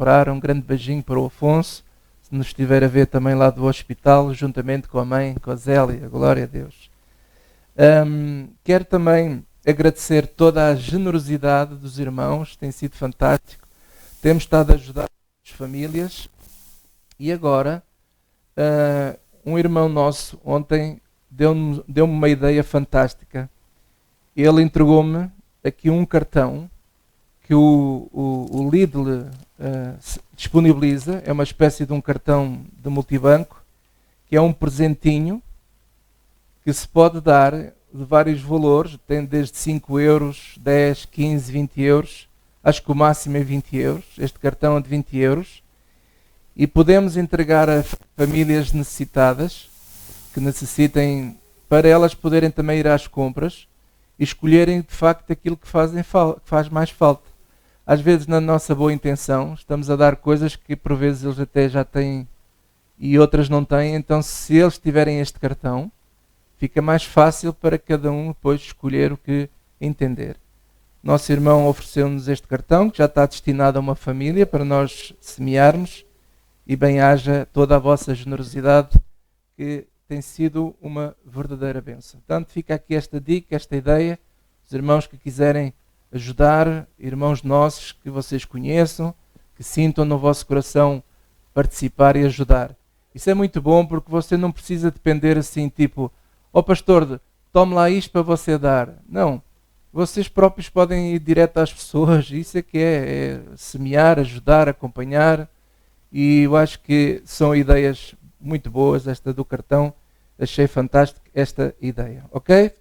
recuperar. Um grande beijinho para o Afonso, se nos estiver a ver também lá do hospital, juntamente com a mãe, com a Zélia. Glória a Deus. Quero também agradecer toda a generosidade dos irmãos, tem sido fantástico. Temos estado a ajudar as famílias e agora um irmão nosso ontem deu-me uma ideia fantástica. Ele entregou-me aqui um cartão que o Lidl disponibiliza. É uma espécie de um cartão de multibanco, que é um presentinho que se pode dar de vários valores. Tem desde 5 euros, 10, 15, 20 euros. Acho que o máximo é 20 euros. Este cartão é de 20 euros. E podemos entregar a famílias necessitadas, que necessitem, para elas poderem também ir às compras e escolherem de facto aquilo que faz mais falta. Às vezes, na nossa boa intenção, estamos a dar coisas que por vezes eles até já têm e outras não têm. Então, se eles tiverem este cartão, fica mais fácil para cada um depois escolher o que entender. Nosso irmão ofereceu-nos este cartão, que já está destinado a uma família, para nós semearmos, e bem-haja toda a vossa generosidade, que tem sido uma verdadeira bênção. Portanto, fica aqui esta dica, esta ideia. Os irmãos que quiserem ajudar, irmãos nossos que vocês conheçam, que sintam no vosso coração participar e ajudar. Isso é muito bom, porque você não precisa depender assim, tipo, pastor, tome lá isto para você dar. Não, vocês próprios podem ir direto às pessoas. Isso é que é semear, ajudar, acompanhar. E eu acho que são ideias muito boas, esta do cartão. Achei fantástico esta ideia, ok?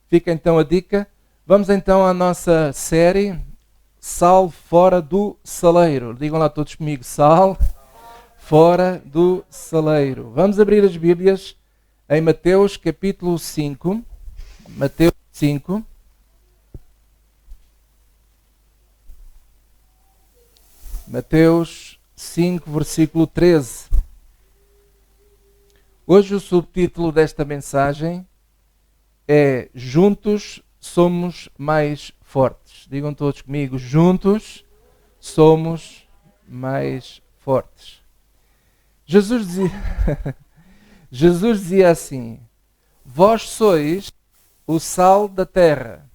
Fica então a dica. Vamos então à nossa série Sal Fora do Saleiro. Digam lá todos comigo, Sal Fora do Saleiro. Vamos abrir as Bíblias em Mateus capítulo 5. Mateus 5. Mateus 5, versículo 13. Hoje o subtítulo desta mensagem é Juntos somos mais fortes. Digam todos comigo, juntos somos mais fortes. Jesus dizia assim: vós sois o sal da terra.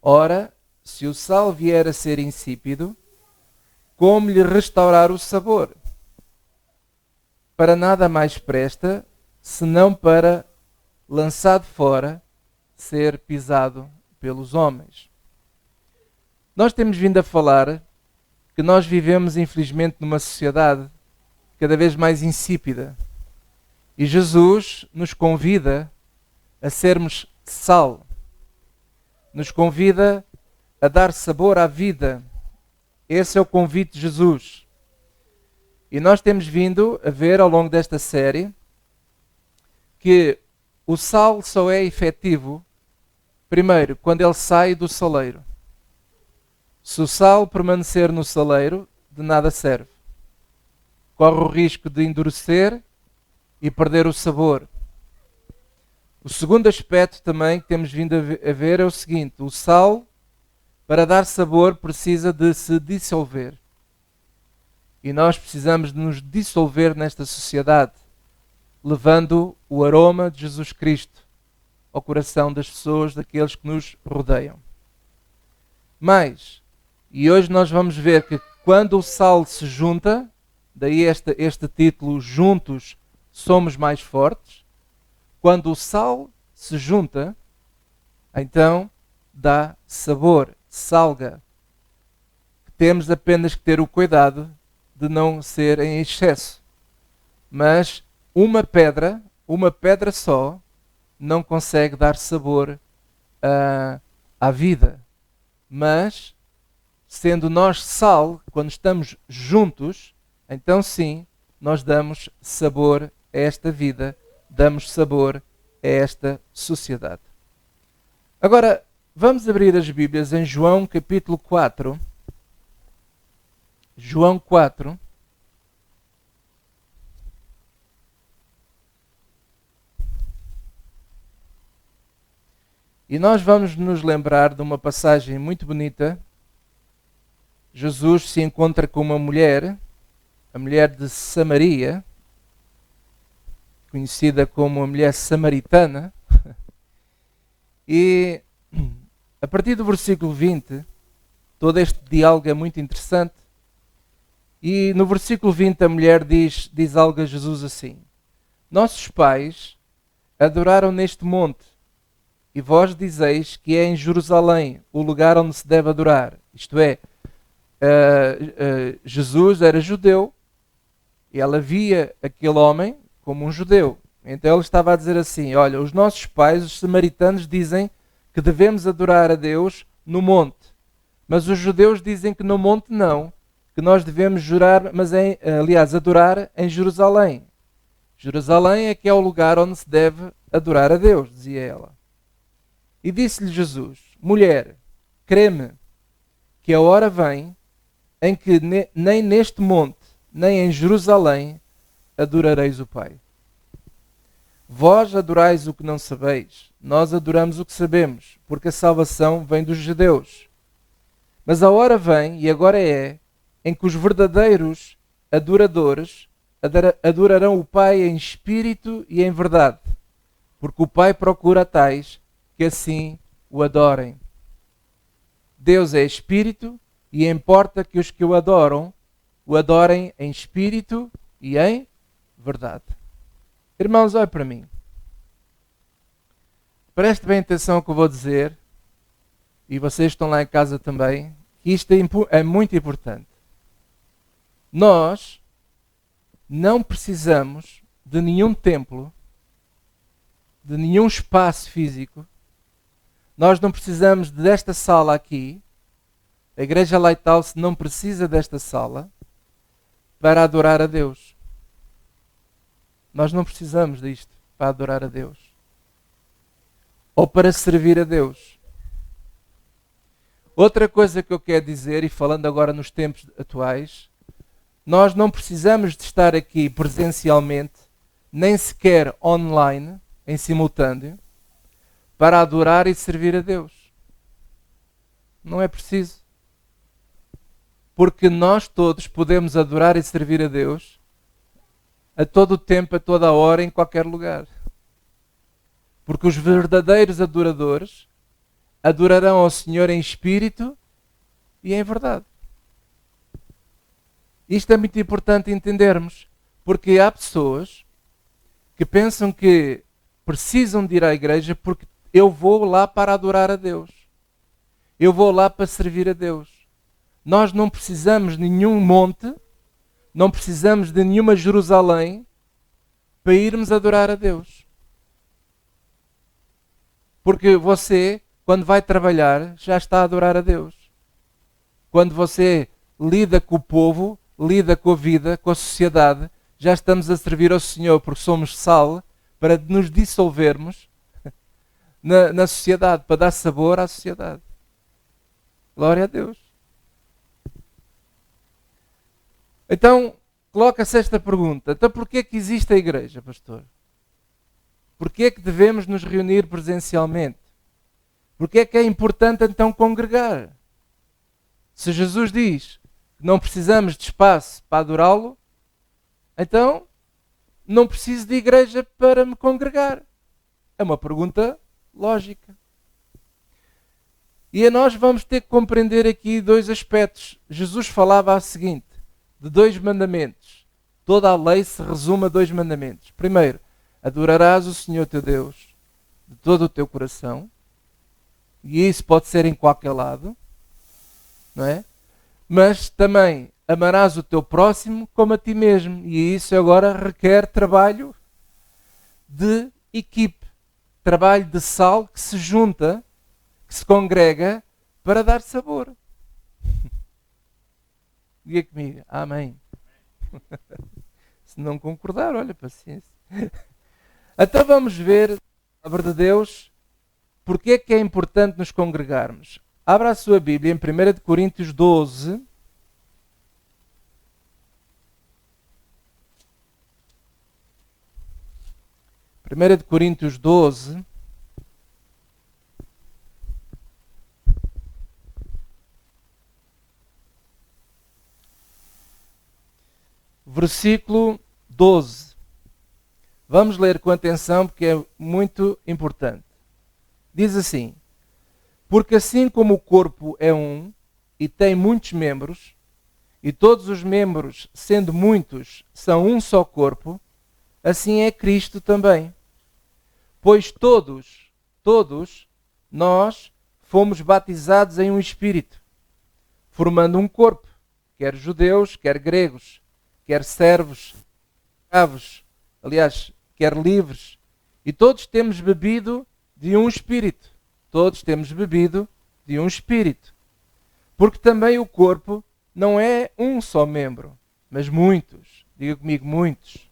Ora, se o sal vier a ser insípido, como lhe restaurar o sabor? Para nada mais presta, senão para, lançado fora, ser pisado pelos homens. Nós temos vindo a falar que nós vivemos, infelizmente, numa sociedade cada vez mais insípida. E Jesus nos convida a sermos sal. Nos convida a dar sabor à vida. Esse é o convite de Jesus. E nós temos vindo a ver ao longo desta série que o sal só é efetivo, primeiro, quando ele sai do saleiro. Se o sal permanecer no saleiro, de nada serve. Corre o risco de endurecer e perder o sabor. O segundo aspecto também que temos vindo a ver é o seguinte: o sal, para dar sabor, precisa de se dissolver. E nós precisamos de nos dissolver nesta sociedade, levando o aroma de Jesus Cristo ao coração das pessoas, daqueles que nos rodeiam. E hoje nós vamos ver que quando o sal se junta, daí este título, Juntos Somos Mais Fortes, quando o sal se junta, então dá sabor, salga. Temos apenas que ter o cuidado de não ser em excesso. Mas uma pedra só, não consegue dar sabor à vida. Mas, sendo nós sal, quando estamos juntos, então sim, nós damos sabor a esta vida, damos sabor a esta sociedade. Agora, vamos abrir as Bíblias em João capítulo 4. João 4. E nós vamos nos lembrar de uma passagem muito bonita Jesus se encontra com uma mulher, a mulher de Samaria, conhecida como a mulher samaritana, e a partir do versículo 20, todo este diálogo é muito interessante, e no versículo 20 a mulher diz algo a Jesus assim: nossos pais adoraram neste monte, e vós dizeis que é em Jerusalém o lugar onde se deve adorar. Isto é, Jesus era judeu, e ela via aquele homem como um judeu. Então ele estava a dizer assim: olha, os nossos pais, os samaritanos, dizem que devemos adorar a Deus no monte, mas os judeus dizem que no monte não, que nós devemos jurar, adorar em Jerusalém. Jerusalém é que é o lugar onde se deve adorar a Deus, dizia ela. E disse-lhe Jesus: mulher, crê-me, que a hora vem em que nem neste monte, nem em Jerusalém adorareis o Pai. Vós adorais o que não sabeis, nós adoramos o que sabemos, porque a salvação vem dos judeus. Mas a hora vem, e agora é, em que os verdadeiros adoradores adorarão o Pai em espírito e em verdade, porque o Pai procura tais que assim o adorem. Deus é espírito e importa que os que o adorem em espírito e em verdade. Irmãos, olhem para mim. Preste bem atenção ao que eu vou dizer, e vocês estão lá em casa também, que isto é muito importante. Nós não precisamos de nenhum templo, de nenhum espaço físico. Nós não precisamos desta sala aqui. A Igreja Lighthouse não precisa desta sala para adorar a Deus. Nós não precisamos disto para adorar a Deus. Ou para servir a Deus. Outra coisa que eu quero dizer, e falando agora nos tempos atuais, nós não precisamos de estar aqui presencialmente, nem sequer online, em simultâneo, para adorar e servir a Deus. Não é preciso. Porque nós todos podemos adorar e servir a Deus a todo o tempo, a toda a hora, em qualquer lugar. Porque os verdadeiros adoradores adorarão ao Senhor em espírito e em verdade. Isto é muito importante entendermos, porque há pessoas que pensam que precisam de ir à igreja porque eu vou lá para adorar a Deus. Eu vou lá para servir a Deus. Nós não precisamos de nenhum monte, não precisamos de nenhuma Jerusalém para irmos adorar a Deus. Porque você, quando vai trabalhar, já está a adorar a Deus. Quando você lida com o povo, lida com a vida, com a sociedade, já estamos a servir ao Senhor, porque somos sal para nos dissolvermos na sociedade, para dar sabor à sociedade. Glória a Deus. Então, coloca-se esta pergunta: então porquê é que existe a igreja, pastor? Porquê é que devemos nos reunir presencialmente? Porquê é que é importante então congregar? Se Jesus diz que não precisamos de espaço para adorá-lo, então não preciso de igreja para me congregar. É uma pergunta lógica. E nós vamos ter que compreender aqui dois aspectos. Jesus falava a seguinte, de dois mandamentos. Toda a lei se resume a dois mandamentos. Primeiro, adorarás o Senhor teu Deus de todo o teu coração. E isso pode ser em qualquer lado, não é? Mas também amarás o teu próximo como a ti mesmo. E isso agora requer trabalho de equipe. Trabalho de sal que se junta, que se congrega para dar sabor. Diga comigo, amém. Se não concordar, olha, paciência. Então vamos ver a palavra de Deus. Porque é que é importante nos congregarmos? Abra a sua Bíblia em 1 Coríntios 12. Primeira de Coríntios 12. versículo 12. Vamos ler com atenção porque é muito importante. Diz assim: porque assim como o corpo é um e tem muitos membros, e todos os membros, sendo muitos, são um só corpo, assim é Cristo também. Pois todos nós fomos batizados em um Espírito, formando um corpo, quer judeus, quer gregos, quer servos, escravos, aliás, quer livres, e todos temos bebido de um Espírito. Todos temos bebido de um Espírito. Porque também o corpo não é um só membro, mas muitos. Diga comigo, muitos.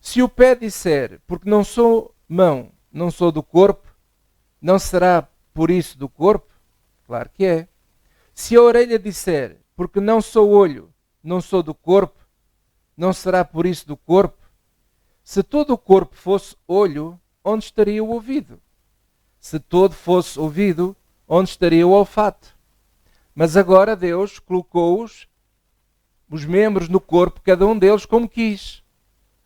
Se o pé disser, porque não sou mão, não sou do corpo, não será por isso do corpo? Claro que é. Se a orelha disser, porque não sou olho, não sou do corpo, não será por isso do corpo? Se todo o corpo fosse olho, onde estaria o ouvido? Se todo fosse ouvido, onde estaria o olfato? Mas agora Deus colocou os membros no corpo, cada um deles como quis.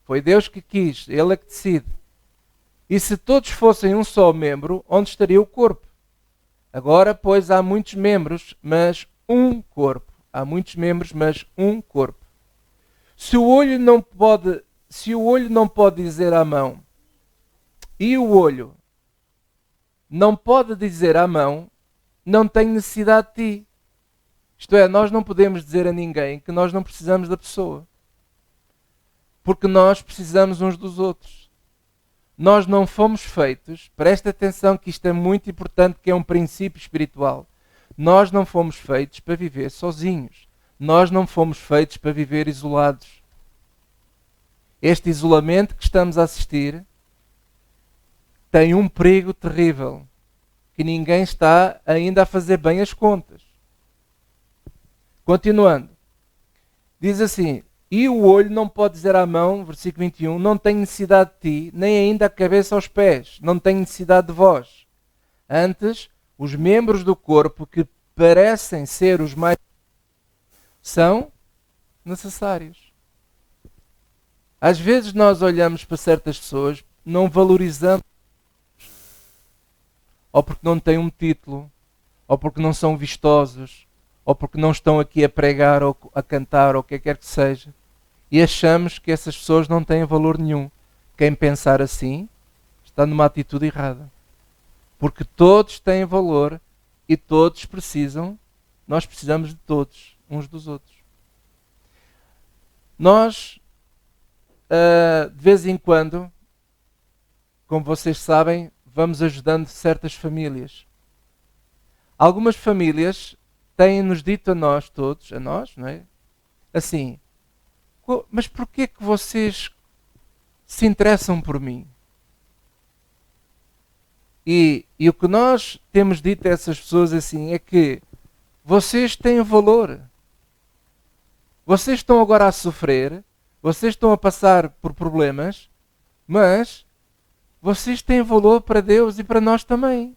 Foi Deus que quis, Ele é que decide. E se todos fossem um só membro, onde estaria o corpo? Agora, pois, há muitos membros, mas um corpo. Há muitos membros, mas um corpo. Se o olho não pode dizer à mão, e o olho não pode dizer à mão, não tenho necessidade de ti. Isto é, nós não podemos dizer a ninguém que nós não precisamos da pessoa. Porque nós precisamos uns dos outros. Nós não fomos feitos, presta atenção que isto é muito importante, que é um princípio espiritual. Nós não fomos feitos para viver sozinhos. Nós não fomos feitos para viver isolados. Este isolamento que estamos a assistir tem um perigo terrível, que ninguém está ainda a fazer bem as contas. Continuando. Diz assim: e o olho não pode dizer à mão, versículo 21, não tenho necessidade de ti, nem ainda a cabeça aos pés, não tenho necessidade de vós. Antes, os membros do corpo que parecem ser os mais são necessários. Às vezes nós olhamos para certas pessoas, não valorizamos, ou porque não têm um título, ou porque não são vistosos, ou porque não estão aqui a pregar ou a cantar ou o que quer que seja, e achamos que essas pessoas não têm valor nenhum. Quem pensar assim está numa atitude errada. Porque todos têm valor e todos nós precisamos de todos, uns dos outros. Nós, de vez em quando, como vocês sabem, vamos ajudando certas famílias. Algumas famílias têm-nos dito a nós todos, a nós, não é? Assim, mas porquê que vocês se interessam por mim? E o que nós temos dito a essas pessoas assim é que vocês têm valor. Vocês estão agora a sofrer, vocês estão a passar por problemas, mas vocês têm valor para Deus e para nós também.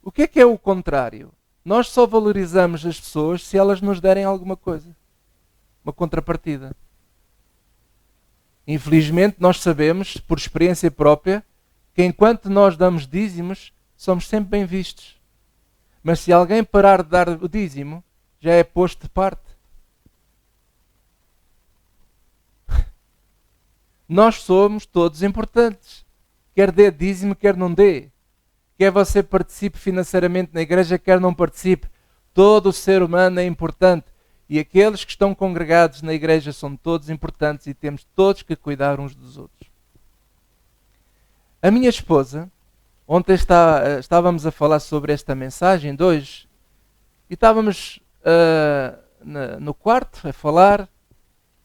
O que é o contrário? Nós só valorizamos as pessoas se elas nos derem alguma coisa. Uma contrapartida. Infelizmente, nós sabemos, por experiência própria, que enquanto nós damos dízimos, somos sempre bem vistos. Mas se alguém parar de dar o dízimo, já é posto de parte. Nós somos todos importantes. Quer dê dízimo, quer não dê. Quer você participe financeiramente na igreja, quer não participe. Todo o ser humano é importante. E aqueles que estão congregados na igreja são todos importantes e temos todos que cuidar uns dos outros. A minha esposa, ontem estávamos a falar sobre esta mensagem de hoje e estávamos no quarto a falar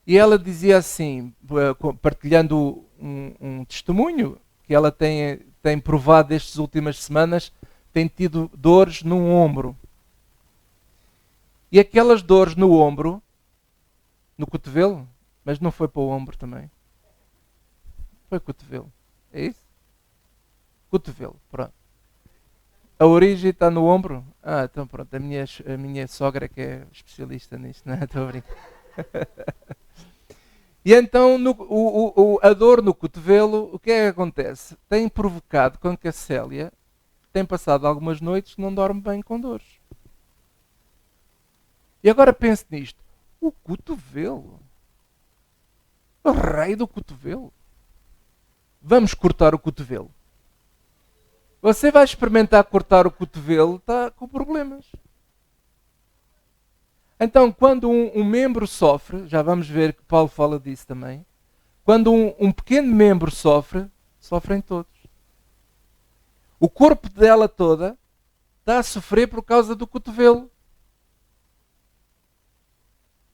e ela dizia assim, partilhando um testemunho que ela tem provado estas últimas semanas, tem tido dores num ombro. E aquelas dores no ombro, no cotovelo, mas não foi para o ombro também. Foi cotovelo. É isso? Cotovelo, pronto. A origem está no ombro? Ah, então pronto. A minha sogra que é especialista nisto. Não, estou a brincar. E então a dor no cotovelo, o que é que acontece? Tem provocado com que a Célia tem passado algumas noites que não dorme bem com dores. E agora pense nisto. O cotovelo. O rei do cotovelo. Vamos cortar o cotovelo. Você vai experimentar cortar o cotovelo, está com problemas. Então, quando um membro sofre, já vamos ver que Paulo fala disso também, quando um pequeno membro sofre, sofrem todos. O corpo dela toda está a sofrer por causa do cotovelo,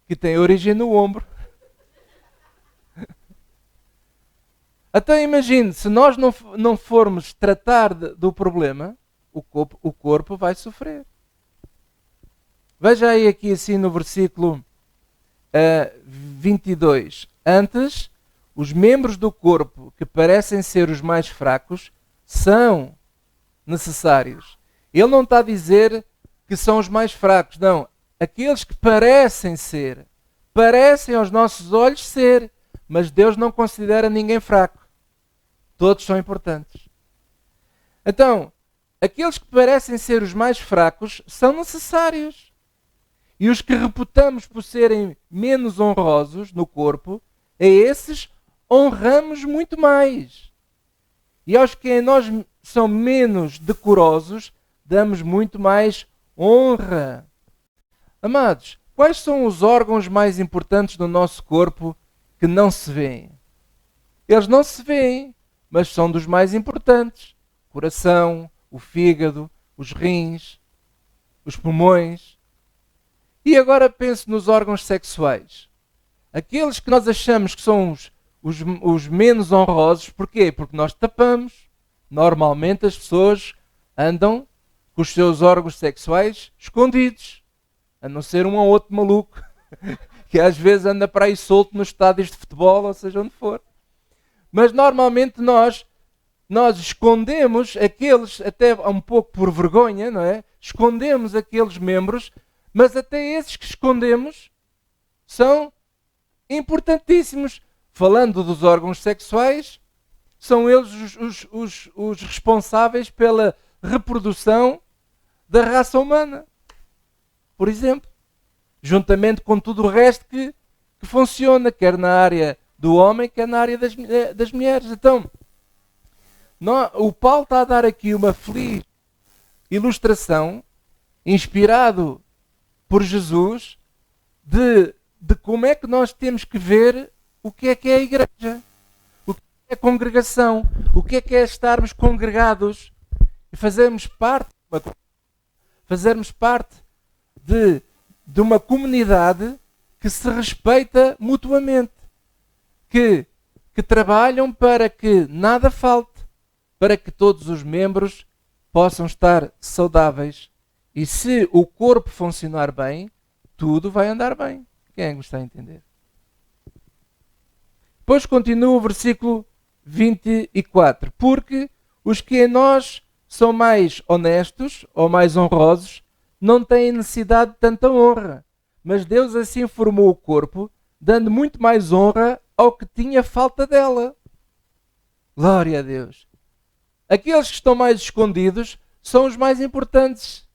que tem origem no ombro. Então imagine, se nós não formos tratar do problema, o corpo vai sofrer. Veja aí aqui assim no versículo 22. Antes, os membros do corpo que parecem ser os mais fracos são necessários. Ele não está a dizer que são os mais fracos, não. Aqueles que parecem ser, parecem aos nossos olhos ser, mas Deus não considera ninguém fraco. Todos são importantes. Então, aqueles que parecem ser os mais fracos são necessários. E os que reputamos por serem menos honrosos no corpo, a esses honramos muito mais. E aos que em nós são menos decorosos, damos muito mais honra. Amados, quais são os órgãos mais importantes do nosso corpo que não se veem? Eles não se veem, mas são dos mais importantes. O coração, o fígado, os rins, os pulmões. E agora pense nos órgãos sexuais. Aqueles que nós achamos que são os menos honrosos, porquê? Porque nós tapamos. Normalmente as pessoas andam com os seus órgãos sexuais escondidos. A não ser um ou outro maluco que às vezes anda para aí solto nos estádios de futebol, ou seja, onde for. Mas normalmente nós escondemos aqueles, até um pouco por vergonha, não é? Escondemos aqueles membros, mas até esses que escondemos são importantíssimos. Falando dos órgãos sexuais, são eles os responsáveis pela reprodução da raça humana. Por exemplo, juntamente com tudo o resto que funciona, quer na área do homem, quer na área das mulheres. Então, o Paulo está a dar aqui uma feliz ilustração, inspirado por Jesus, de como é que nós temos que ver o que é a igreja, o que é a congregação, o que é estarmos congregados e fazermos parte de uma comunidade que se respeita mutuamente, que trabalham para que nada falte, para que todos os membros possam estar saudáveis. E se o corpo funcionar bem, tudo vai andar bem. Quem é que me está a entender? Depois continua o versículo 24. Porque os que em nós são mais honestos ou mais honrosos não têm necessidade de tanta honra. Mas Deus assim formou o corpo, dando muito mais honra ao que tinha falta dela. Glória a Deus. Aqueles que estão mais escondidos são os mais importantes.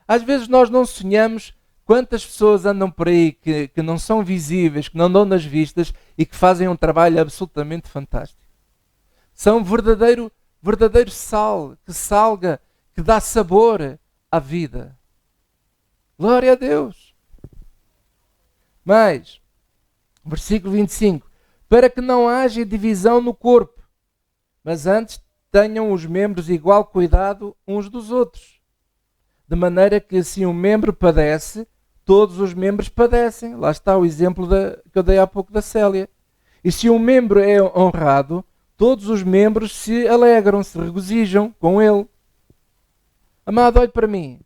Às vezes nós não sonhamos quantas pessoas andam por aí que não são visíveis, que não dão nas vistas e que fazem um trabalho absolutamente fantástico. São verdadeiro sal, que salga, que dá sabor à vida. Glória a Deus. Mas, versículo 25. Para que não haja divisão no corpo, mas antes tenham os membros igual cuidado uns dos outros. De maneira que se um membro padece, todos os membros padecem. Lá está o exemplo que eu dei há pouco da Célia. E se um membro é honrado, todos os membros se alegram, se regozijam com ele. Amado, olhe para mim.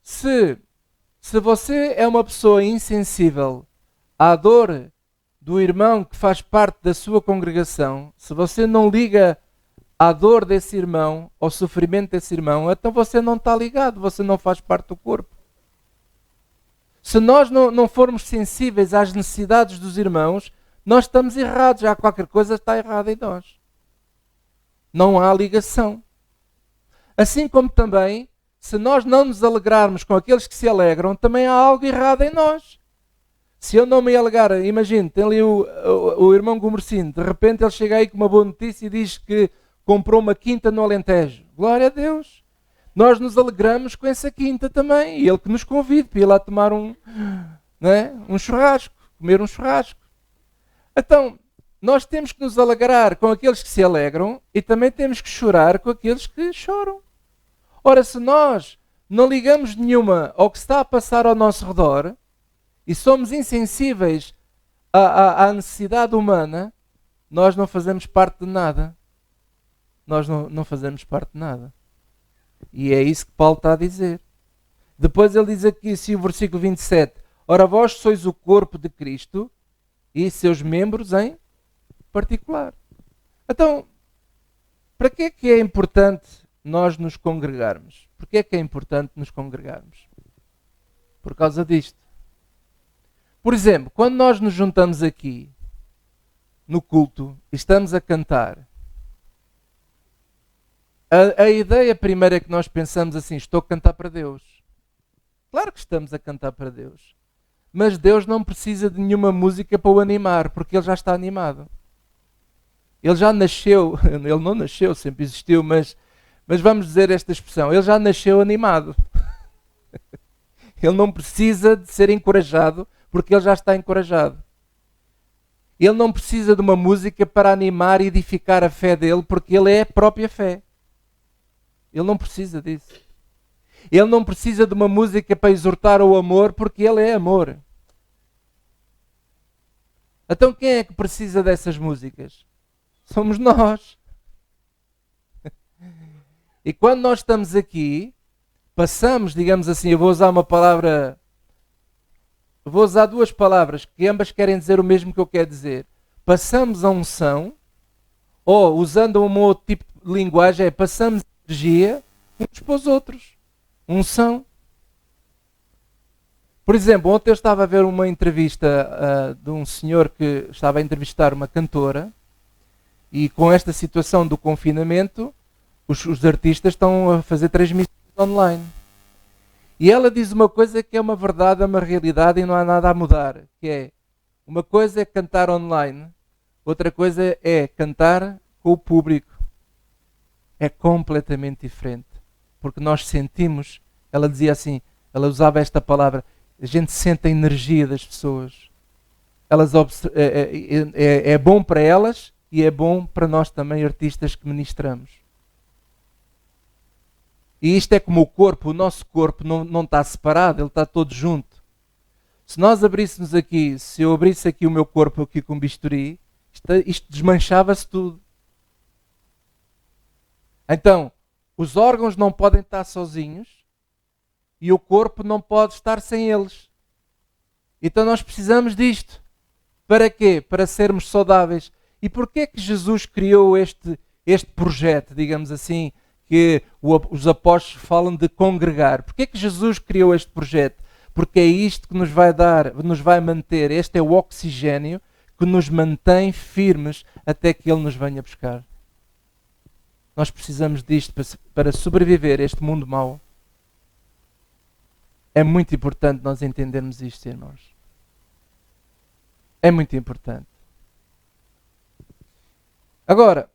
Se você é uma pessoa insensível à dor do irmão que faz parte da sua congregação, se você não liga à dor desse irmão, ao sofrimento desse irmão, então você não está ligado, você não faz parte do corpo. Se nós não formos sensíveis às necessidades dos irmãos, nós estamos errados. Há qualquer coisa que está errada em nós. Não há ligação. Assim como também, se nós não nos alegrarmos com aqueles que se alegram, também há algo errado em nós. Se eu não me alegrar, imagine, tem ali o irmão Gomercino, de repente ele chega aí com uma boa notícia e diz que comprou uma quinta no Alentejo. Glória a Deus! Nós nos alegramos com essa quinta também. E ele que nos convide para ir lá tomar um churrasco, comer um churrasco. Então, nós temos que nos alegrar com aqueles que se alegram e também temos que chorar com aqueles que choram. Ora, se nós não ligamos nenhuma ao que está a passar ao nosso redor e somos insensíveis à necessidade humana, nós não fazemos parte de nada. Nós não fazemos parte de nada. E é isso que Paulo está a dizer. Depois ele diz aqui, o versículo 27, ora vós sois o corpo de Cristo e seus membros em particular. Então, para que é importante nós nos congregarmos? Porquê é que é importante nos congregarmos? Por causa disto. Por exemplo, quando nós nos juntamos aqui, no culto, e estamos a cantar, a ideia primeira que nós pensamos assim, estou a cantar para Deus. Claro que estamos a cantar para Deus. Mas Deus não precisa de nenhuma música para o animar, porque Ele já está animado. Ele já nasceu, Ele não nasceu, sempre existiu, mas vamos dizer esta expressão, Ele já nasceu animado. Ele não precisa de ser encorajado, porque Ele já está encorajado. Ele não precisa de uma música para animar e edificar a fé dele, porque Ele é a própria fé. Ele não precisa disso. Ele não precisa de uma música para exortar o amor, porque Ele é amor. Então quem é que precisa dessas músicas? Somos nós. E quando nós estamos aqui, passamos, digamos assim, eu vou usar duas palavras que ambas querem dizer o mesmo que eu quero dizer. Passamos a unção, ou usando um outro tipo de linguagem, passamos energia uns para os outros. Unção. Por exemplo, ontem eu estava a ver uma entrevista de um senhor que estava a entrevistar uma cantora e com esta situação do confinamento, os artistas estão a fazer transmissões online. E ela diz uma coisa que é uma verdade, é uma realidade e não há nada a mudar, que é, uma coisa é cantar online, outra coisa é cantar com o público. É completamente diferente. Porque nós sentimos, ela dizia assim, ela usava esta palavra, a gente sente a energia das pessoas. É bom para elas e é bom para nós também, artistas que ministramos. E isto é como o corpo, o nosso corpo não está separado, ele está todo junto. Se nós abríssemos aqui, se eu abrisse aqui o meu corpo aqui com bisturi, isto desmanchava-se tudo. Então, os órgãos não podem estar sozinhos e o corpo não pode estar sem eles. Então nós precisamos disto. Para quê? Para sermos saudáveis. E porquê é que Jesus criou este projeto, digamos assim, que os apóstolos falam de congregar? Porquê é que Jesus criou este projeto? Porque é isto que nos vai manter, este é o oxigênio que nos mantém firmes até que Ele nos venha buscar. Nós precisamos disto para sobreviver a este mundo mau. É muito importante nós entendermos isto, irmãos. É muito importante. Agora,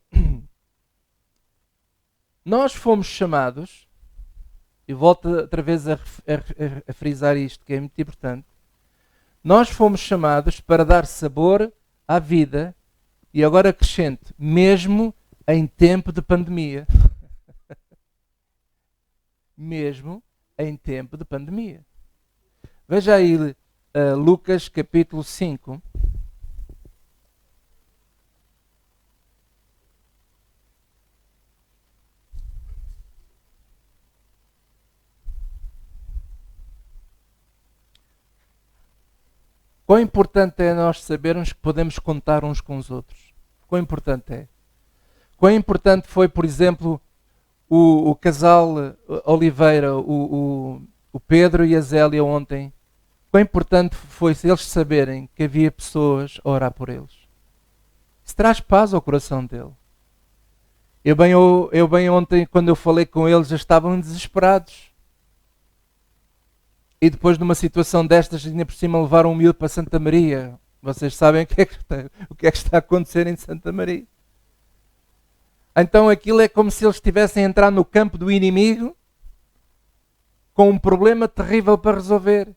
nós fomos chamados, e volto outra vez a frisar isto, que é muito importante. Nós fomos chamados para dar sabor à vida, e agora acrescento, mesmo em tempo de pandemia. Mesmo em tempo de pandemia. Veja aí Lucas capítulo 5. Quão importante é nós sabermos que podemos contar uns com os outros? Quão importante é? Quão importante foi, por exemplo, o casal Oliveira, o Pedro e a Zélia ontem, quão importante foi eles saberem que havia pessoas a orar por eles. Isso traz paz ao coração dele. Eu bem ontem, quando eu falei com eles, já estavam desesperados. E depois, numa situação destas, ainda por cima levaram um miúdo para Santa Maria. Vocês sabem o que é que está a acontecer em Santa Maria. Então aquilo é como se eles estivessem a entrar no campo do inimigo com um problema terrível para resolver.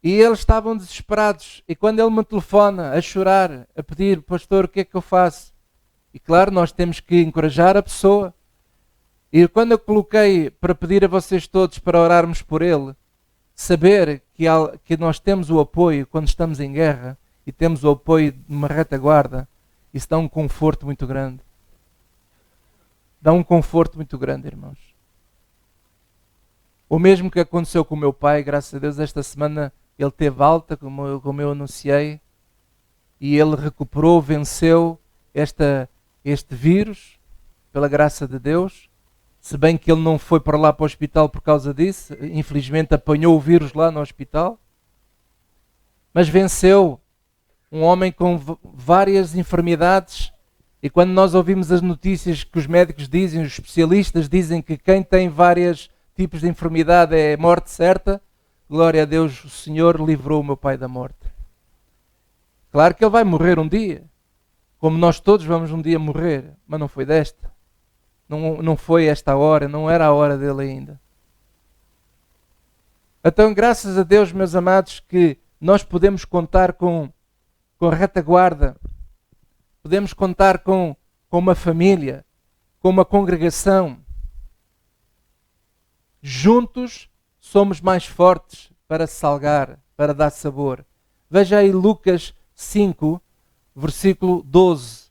E eles estavam desesperados. E quando ele me telefona a chorar, a pedir, pastor, o que é que eu faço? E claro, nós temos que encorajar a pessoa. E quando eu coloquei para pedir a vocês todos para orarmos por ele, saber que nós temos o apoio quando estamos em guerra e temos o apoio de uma retaguarda, isso dá um conforto muito grande. Dá um conforto muito grande, irmãos. O mesmo que aconteceu com o meu pai, graças a Deus, esta semana ele teve alta, como eu anunciei, e ele recuperou, venceu este vírus, pela graça de Deus. Se bem que ele não foi para lá para o hospital por causa disso, infelizmente apanhou o vírus lá no hospital. Mas venceu, um homem com várias enfermidades. E quando nós ouvimos as notícias que os médicos dizem, os especialistas dizem que quem tem vários tipos de enfermidade é morte certa, glória a Deus, o Senhor livrou o meu pai da morte. Claro que ele vai morrer um dia, como nós todos vamos um dia morrer, mas não foi desta. Não foi esta a hora, não era a hora dele ainda. Então, graças a Deus, meus amados, que nós podemos contar com a retaguarda, podemos contar com uma família, com uma congregação. Juntos somos mais fortes para salgar, para dar sabor. Veja aí Lucas 5, versículo 12.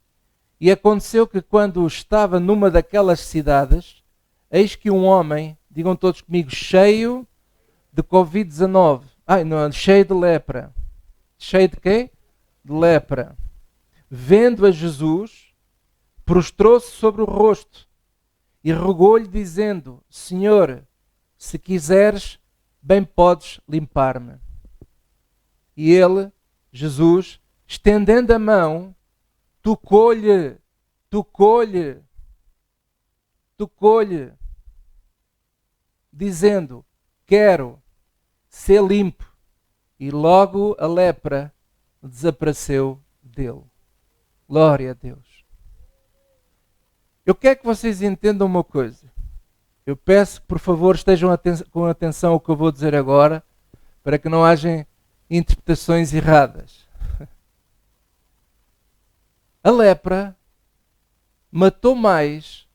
E aconteceu que quando estava numa daquelas cidades, eis que um homem, digam todos comigo, cheio de Covid-19. Não, cheio de lepra. Cheio de quê? De lepra. Vendo a Jesus, prostrou-se sobre o rosto e rogou-lhe dizendo, Senhor, se quiseres, bem podes limpar-me. E ele, Jesus, estendendo a mão, tocou-lhe, dizendo, quero ser limpo. E logo a lepra desapareceu dele. Glória a Deus. Eu quero que vocês entendam uma coisa. Eu peço que, por favor, estejam com atenção ao que eu vou dizer agora, para que não haja interpretações erradas. A lepra matou mais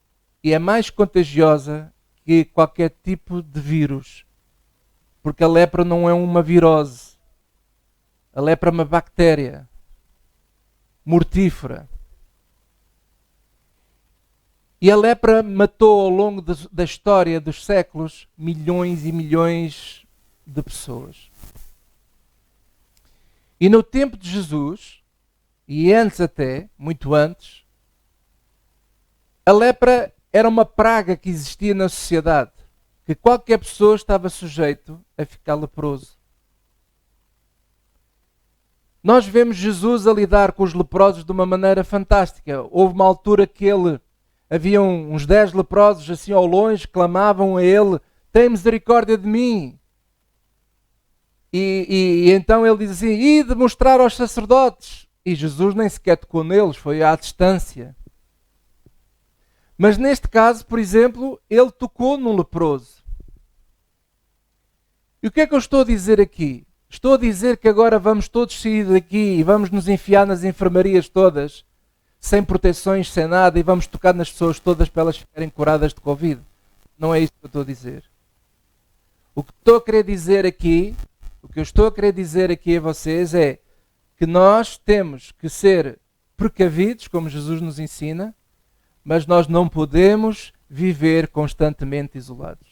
e é mais contagiosa que qualquer tipo de vírus. Porque a lepra não é uma virose. A lepra é uma bactéria mortífera. E a lepra matou ao longo da história dos séculos milhões e milhões de pessoas. E no tempo de Jesus, e antes até, muito antes, a lepra era uma praga que existia na sociedade, que qualquer pessoa estava sujeito a ficar leproso. Nós vemos Jesus a lidar com os leprosos de uma maneira fantástica. Houve uma altura que havia uns 10 leprosos assim ao longe, clamavam a ele, tem misericórdia de mim. E então ele dizia, ide mostrar aos sacerdotes. E Jesus nem sequer tocou neles, foi à distância. Mas neste caso, por exemplo, ele tocou num leproso. E o que é que eu estou a dizer aqui? Estou a dizer que agora vamos todos sair daqui e vamos nos enfiar nas enfermarias todas, sem proteções, sem nada, e vamos tocar nas pessoas todas para elas ficarem curadas de Covid. Não é isso que eu estou a dizer. O que eu estou a querer dizer aqui a vocês é que nós temos que ser precavidos, como Jesus nos ensina, mas nós não podemos viver constantemente isolados.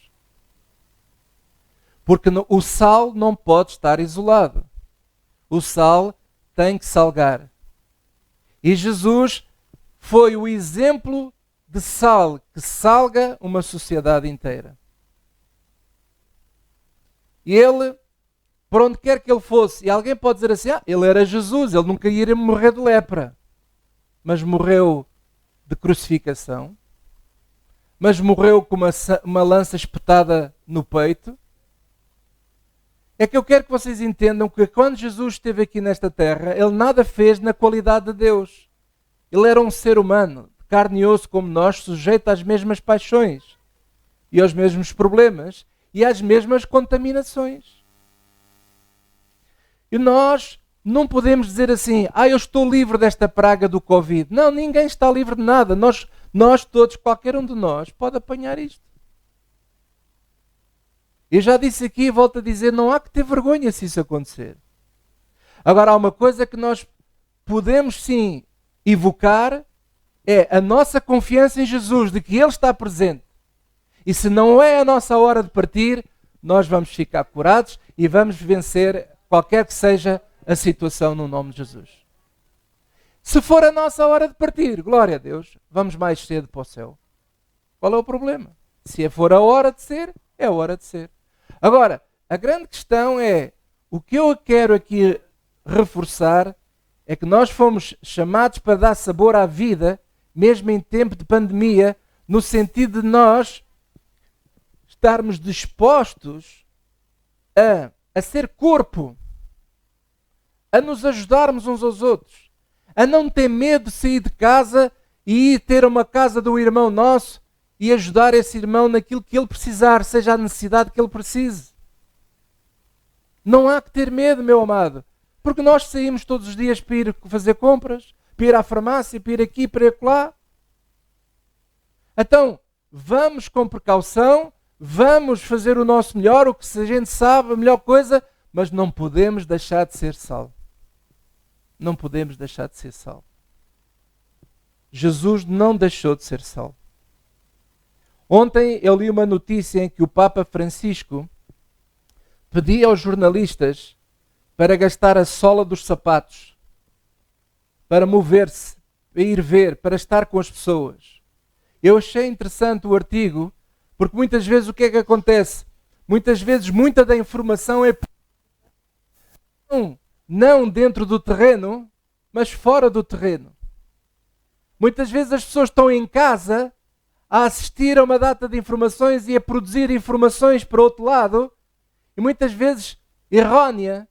Porque o sal não pode estar isolado. O sal tem que salgar. E Jesus foi o exemplo de sal que salga uma sociedade inteira. E ele, por onde quer que ele fosse, e alguém pode dizer assim, ele era Jesus, ele nunca iria morrer de lepra. Mas morreu de crucificação, mas morreu com uma lança espetada no peito. É que eu quero que vocês entendam que quando Jesus esteve aqui nesta terra, ele nada fez na qualidade de Deus. Ele era um ser humano, de carne e osso como nós, sujeito às mesmas paixões e aos mesmos problemas e às mesmas contaminações. E nós não podemos dizer assim, eu estou livre desta praga do Covid. Não, ninguém está livre de nada. Nós todos, qualquer um de nós, pode apanhar isto. Eu já disse aqui e volto a dizer, não há que ter vergonha se isso acontecer. Agora, há uma coisa que nós podemos sim evocar, é a nossa confiança em Jesus, de que Ele está presente. E se não é a nossa hora de partir, nós vamos ficar curados e vamos vencer qualquer que seja a situação no nome de Jesus. Se for a nossa hora de partir, glória a Deus, vamos mais cedo para o céu. Qual é o problema? Se for a hora de ser, é a hora de ser. Agora, a grande questão é, o que eu quero aqui reforçar é que nós fomos chamados para dar sabor à vida, mesmo em tempo de pandemia, no sentido de nós estarmos dispostos a ser corpo, a nos ajudarmos uns aos outros, a não ter medo de sair de casa e ir ter uma casa do irmão nosso e ajudar esse irmão naquilo que ele precisar, seja a necessidade que ele precise. Não há que ter medo, meu amado, porque nós saímos todos os dias para ir fazer compras, para ir à farmácia, para ir aqui, para ir lá. Então, vamos com precaução, vamos fazer o nosso melhor, o que a gente sabe, a melhor coisa, mas não podemos deixar de ser sal. Não podemos deixar de ser sal. Jesus não deixou de ser sal. Ontem eu li uma notícia em que o Papa Francisco pedia aos jornalistas para gastar a sola dos sapatos, para mover-se, para ir ver, para estar com as pessoas. Eu achei interessante o artigo, porque muitas vezes o que é que acontece? Muitas vezes muita da informação é não dentro do terreno, mas fora do terreno. Muitas vezes as pessoas estão em casa a assistir a uma data de informações e a produzir informações para outro lado, e muitas vezes errónea,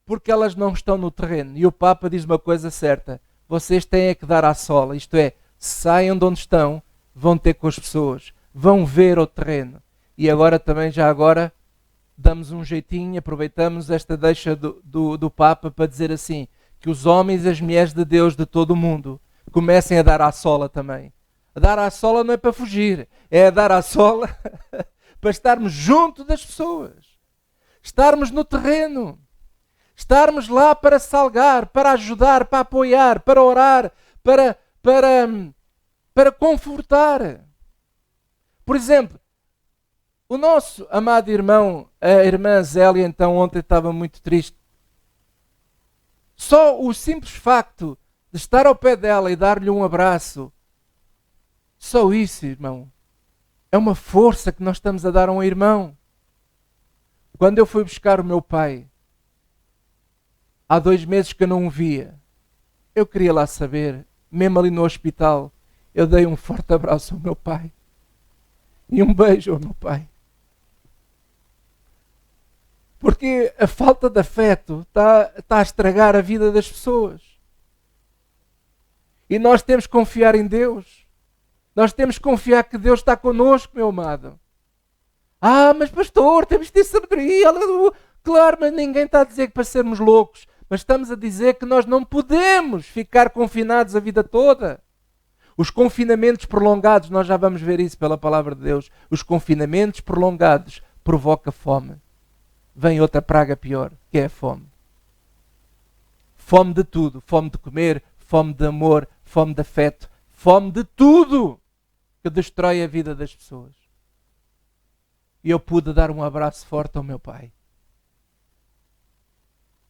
porque elas não estão no terreno. E o Papa diz uma coisa certa, vocês têm é que dar à sola, isto é, saiam de onde estão, vão ter com as pessoas, vão ver o terreno. E agora também, já agora, damos um jeitinho, aproveitamos esta deixa do Papa para dizer assim, que os homens e as mulheres de Deus de todo o mundo comecem a dar à sola também. A dar à sola não é para fugir, é a dar à sola para estarmos junto das pessoas, estarmos no terreno, estarmos lá para salgar, para ajudar, para apoiar, para orar, para confortar. Por exemplo, o nosso amado irmão, a irmã Zélia, então ontem estava muito triste. Só o simples facto de estar ao pé dela e dar-lhe um abraço, só isso, irmão, é uma força que nós estamos a dar a um irmão. Quando eu fui buscar o meu pai, há 2 meses que eu não o via, eu queria lá saber, mesmo ali no hospital, eu dei um forte abraço ao meu pai e um beijo ao meu pai. Porque a falta de afeto está a estragar a vida das pessoas. E nós temos que confiar em Deus. Nós temos que confiar que Deus está connosco, meu amado. Mas pastor, temos de ter sabedoria. Claro, mas ninguém está a dizer que para sermos loucos. Mas estamos a dizer que nós não podemos ficar confinados a vida toda. Os confinamentos prolongados, nós já vamos ver isso pela palavra de Deus. Os confinamentos prolongados provocam fome. Vem outra praga pior, que é a fome. Fome de tudo. Fome de comer, fome de amor, fome de afeto, fome de tudo que destrói a vida das pessoas. E eu pude dar um abraço forte ao meu pai.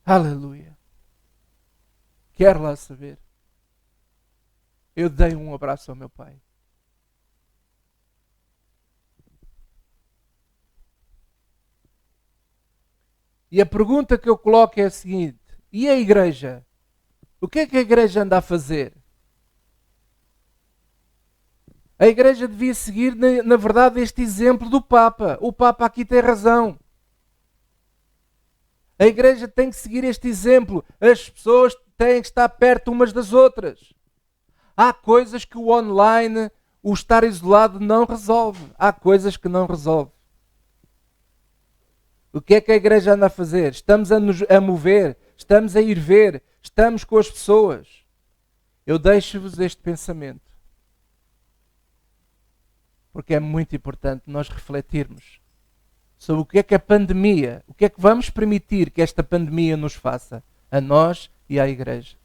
Aleluia. Quer lá saber? Eu dei um abraço ao meu pai. E a pergunta que eu coloco é a seguinte: e a igreja? O que é que a igreja anda a fazer? A igreja devia seguir, na verdade, este exemplo do Papa. O Papa aqui tem razão. A igreja tem que seguir este exemplo. As pessoas têm que estar perto umas das outras. Há coisas que o online, o estar isolado, não resolve. Há coisas que não resolve. O que é que a igreja anda a fazer? Estamos a mover, estamos a ir ver, estamos com as pessoas. Eu deixo-vos este pensamento. Porque é muito importante nós refletirmos sobre o que é que a pandemia, o que é que vamos permitir que esta pandemia nos faça, a nós e à igreja.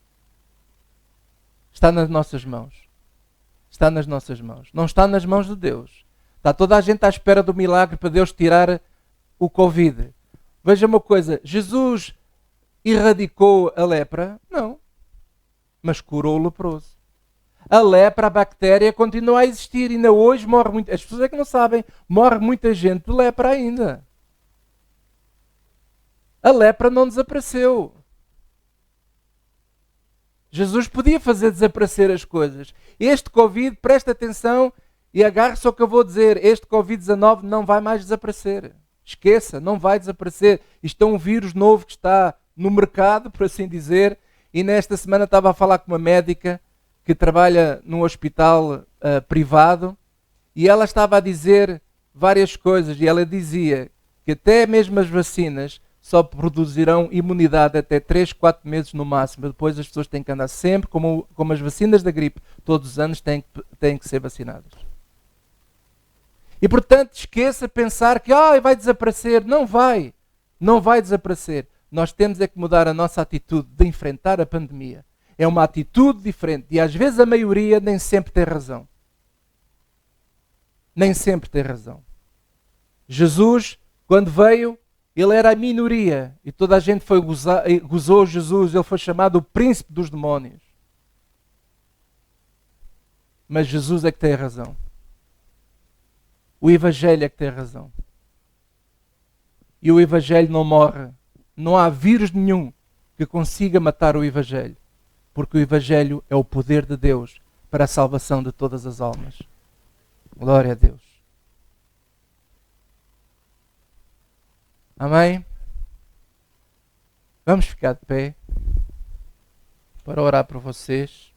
Está nas nossas mãos. Está nas nossas mãos. Não está nas mãos de Deus. Está toda a gente à espera do milagre para Deus tirar o Covid. Veja uma coisa, Jesus erradicou a lepra? Não. Mas curou o leproso. A lepra, a bactéria, continua a existir. Ainda hoje morre muito. As pessoas é que não sabem, morre muita gente de lepra ainda. A lepra não desapareceu. Jesus podia fazer desaparecer as coisas. Este Covid, presta atenção e agarre-se ao que eu vou dizer. Este Covid-19 não vai mais desaparecer. Esqueça, não vai desaparecer. Isto é um vírus novo que está no mercado, por assim dizer. E nesta semana estava a falar com uma médica que trabalha num hospital privado e ela estava a dizer várias coisas. E ela dizia que até mesmo as vacinas só produzirão imunidade até 3, 4 meses no máximo. Depois as pessoas têm que andar sempre, como as vacinas da gripe, todos os anos têm que ser vacinadas. E portanto, esqueça pensar que vai desaparecer. Não vai. Não vai desaparecer. Nós temos é que mudar a nossa atitude de enfrentar a pandemia. É uma atitude diferente. E às vezes a maioria nem sempre tem razão. Nem sempre tem razão. Jesus, quando veio, ele era a minoria. E toda a gente gozou Jesus. Ele foi chamado o príncipe dos demónios. Mas Jesus é que tem razão. O Evangelho é que tem razão. E o Evangelho não morre. Não há vírus nenhum que consiga matar o Evangelho. Porque o Evangelho é o poder de Deus para a salvação de todas as almas. Glória a Deus. Amém? Vamos ficar de pé para orar por vocês.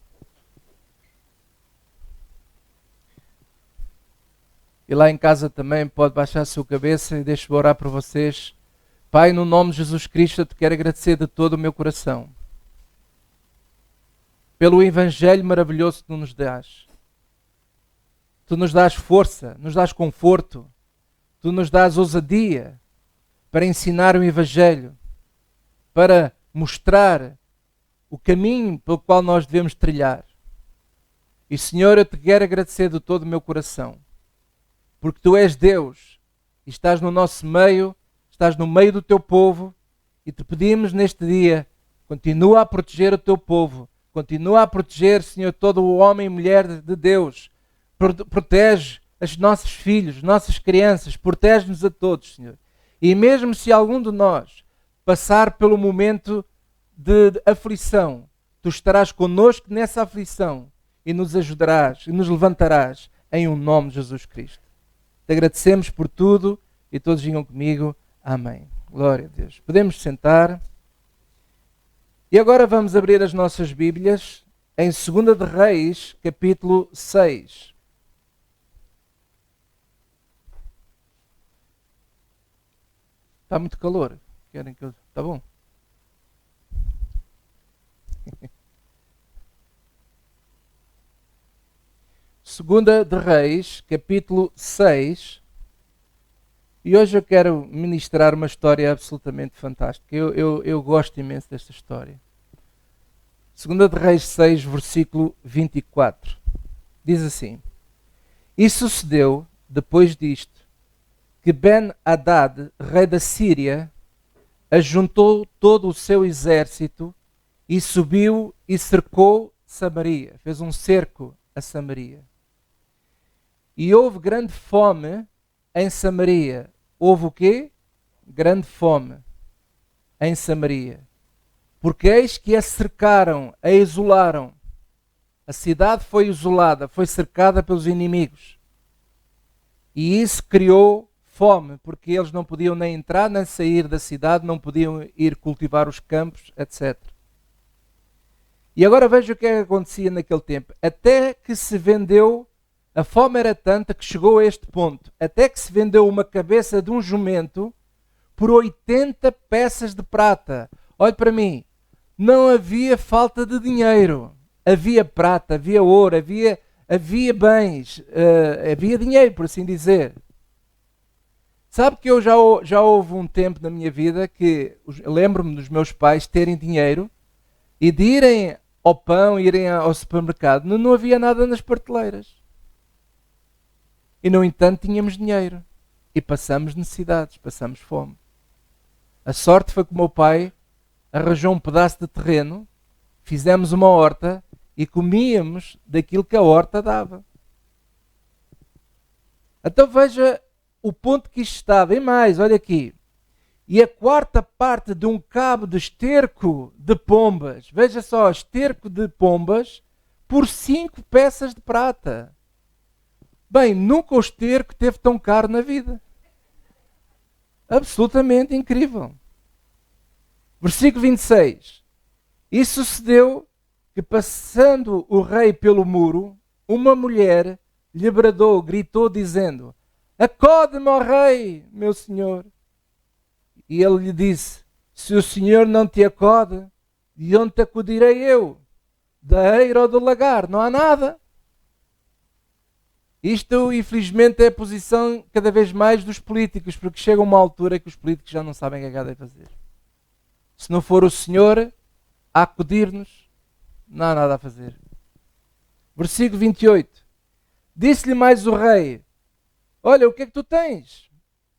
E lá em casa também pode baixar a sua cabeça e deixe-me orar por vocês. Pai, no nome de Jesus Cristo, eu te quero agradecer de todo o meu coração pelo Evangelho maravilhoso que tu nos dás. Tu nos dás força, nos dás conforto, tu nos dás ousadia para ensinar o Evangelho, para mostrar o caminho pelo qual nós devemos trilhar. E Senhor, eu te quero agradecer de todo o meu coração, porque tu és Deus e estás no nosso meio, estás no meio do teu povo e te pedimos neste dia, continua a proteger o teu povo, continua a proteger, Senhor, todo o homem e mulher de Deus, protege os nossos filhos, nossas crianças, protege-nos a todos, Senhor. E mesmo se algum de nós passar pelo momento de aflição, tu estarás connosco nessa aflição e nos ajudarás e nos levantarás em um nome de Jesus Cristo. Te agradecemos por tudo e todos digam comigo, amém. Glória a Deus. Podemos sentar. E agora vamos abrir as nossas Bíblias em 2 de Reis, capítulo 6. Está muito calor. Querem que eu... Está bom? Segunda de Reis, capítulo 6. E hoje eu quero ministrar uma história absolutamente fantástica. Eu gosto imenso desta história. Segunda de Reis 6, versículo 24. Diz assim: E sucedeu, depois disto, que Ben-Hadad, rei da Síria, ajuntou todo o seu exército e subiu e cercou Samaria. Fez um cerco a Samaria. E houve grande fome em Samaria. Houve o quê? Grande fome. em Samaria, porque eis que a cercaram, a isolaram. A cidade foi isolada, foi cercada pelos inimigos. E isso criou fome, porque eles não podiam nem entrar nem sair da cidade, não podiam ir cultivar os campos, etc. E agora veja o que é que acontecia naquele tempo. Até que se vendeu, a fome era tanta que chegou a este ponto, até que se vendeu uma cabeça de um jumento por 80 peças de prata. Olhe para mim, não havia falta de dinheiro. Havia prata, havia ouro, havia bens, havia dinheiro, por assim dizer. Sabe que eu já houve um tempo na minha vida que lembro-me dos meus pais terem dinheiro e de irem ao pão, irem ao supermercado, não havia nada nas prateleiras. E no entanto tínhamos dinheiro e passamos necessidades, passamos fome. A sorte foi que o meu pai arranjou um pedaço de terreno, fizemos uma horta e comíamos daquilo que a horta dava. Então veja o ponto que isto estava. E mais, olha aqui. E a quarta parte de um cabo de esterco de pombas, veja só, esterco de pombas, por 5 peças de prata. Bem, nunca o esterco teve tão caro na vida. Absolutamente incrível. Versículo 26. E sucedeu que, passando o rei pelo muro, uma mulher lhe bradou, gritou, dizendo: acode-me, ó rei, meu senhor. E ele lhe disse: se o senhor não te acode, de onde te acudirei eu? Da eira ou do lagar? Não há nada. Isto, infelizmente, é a posição cada vez mais dos políticos, porque chega uma altura que os políticos já não sabem o que é que há de fazer. Se não for o Senhor a acudir-nos, não há nada a fazer. Versículo 28. Disse-lhe mais o rei: olha, o que é que tu tens?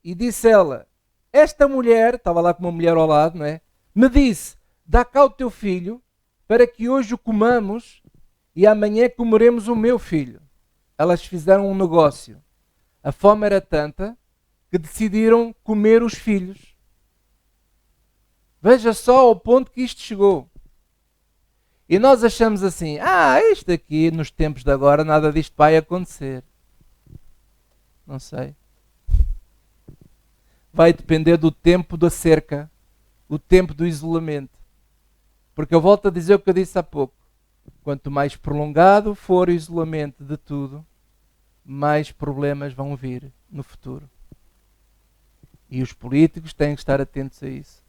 E disse ela: esta mulher, estava lá com uma mulher ao lado, não é? Me disse: dá cá o teu filho, para que hoje o comamos e amanhã comeremos o meu filho. Elas fizeram um negócio. A fome era tanta que decidiram comer os filhos. Veja só ao ponto que isto chegou. E nós achamos assim: isto aqui, nos tempos de agora, nada disto vai acontecer. Não sei. Vai depender do tempo da cerca, o tempo do isolamento. Porque eu volto a dizer o que eu disse há pouco. Quanto mais prolongado for o isolamento de tudo, mais problemas vão vir no futuro. E os políticos têm que estar atentos a isso.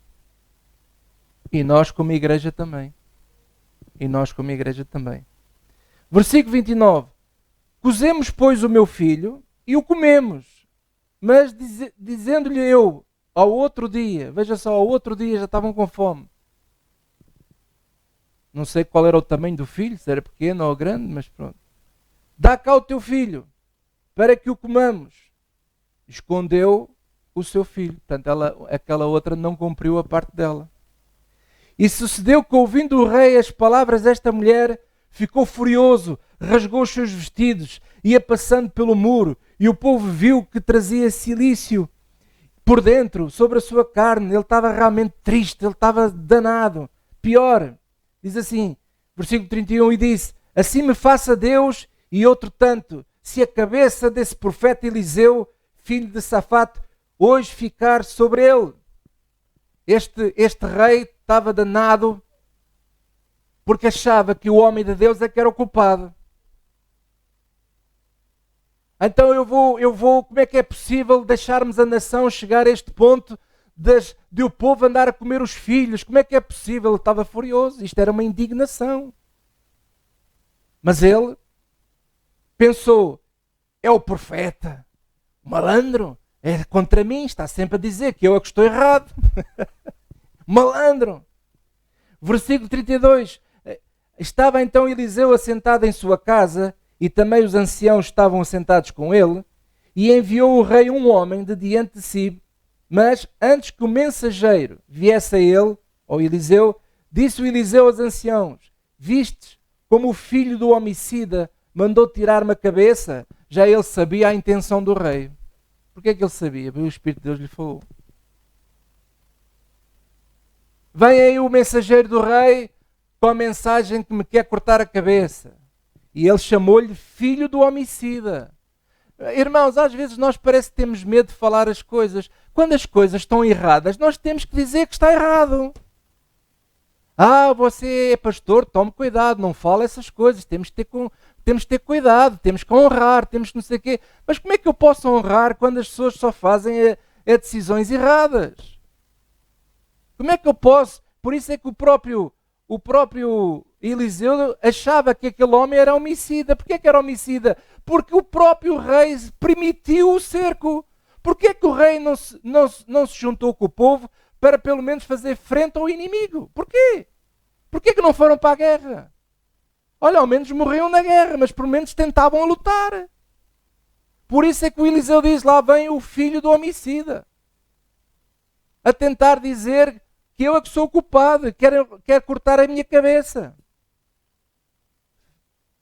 E nós como igreja também. Versículo 29. Cozemos, pois, o meu filho e o comemos. Mas dizendo-lhe eu ao outro dia, veja só, ao outro dia já estavam com fome. Não sei qual era o tamanho do filho, se era pequeno ou grande, mas pronto. Dá cá o teu filho, para que o comamos. Escondeu o seu filho. Portanto, aquela outra não cumpriu a parte dela. E sucedeu que, ouvindo o rei as palavras desta mulher, ficou furioso, rasgou os seus vestidos, ia passando pelo muro, e o povo viu que trazia cilício por dentro, sobre a sua carne. Ele estava realmente triste, ele estava danado. Pior, diz assim, versículo 31, e disse: assim me faça Deus e outro tanto, se a cabeça desse profeta Eliseu, filho de Safate, hoje ficar sobre ele. Este rei estava danado porque achava que o homem de Deus é que era o culpado. Então eu vou, como é que é possível deixarmos a nação chegar a este ponto de o povo andar a comer os filhos? Como é que é possível? Ele estava furioso, isto era uma indignação. Mas ele pensou: é o profeta, o malandro, é contra mim, está sempre a dizer que eu é que estou errado. Malandro. Versículo 32. Estava então Eliseu assentado em sua casa, e também os anciãos estavam assentados com ele, e enviou o rei um homem de diante de si. Mas antes que o mensageiro viesse a ele, ao Eliseu, disse o Eliseu aos anciãos: vistes como o filho do homicida mandou tirar-me a cabeça? Já ele sabia a intenção do rei. Porquê é que ele sabia? Porque o Espírito de Deus lhe falou. Vem aí o mensageiro do rei com a mensagem que me quer cortar a cabeça. E ele chamou-lhe filho do homicida. Irmãos, às vezes nós parece que temos medo de falar as coisas. Quando as coisas estão erradas, nós temos que dizer que está errado. Você é pastor, tome cuidado, não fale essas coisas. Temos que ter cuidado, temos que honrar, temos que não sei o quê. Mas como é que eu posso honrar quando as pessoas só fazem decisões erradas? Como é que eu posso? Por isso é que o próprio Eliseu achava que aquele homem era homicida. Porquê que era homicida? Porque o próprio rei permitiu o cerco. Porquê que o rei não se juntou com o povo para pelo menos fazer frente ao inimigo? Porquê? Porquê que não foram para a guerra? Olha, ao menos morriam na guerra, mas pelo menos tentavam lutar. Por isso é que o Eliseu diz, lá vem o filho do homicida. A tentar dizer que eu é que sou o culpado, quer cortar a minha cabeça.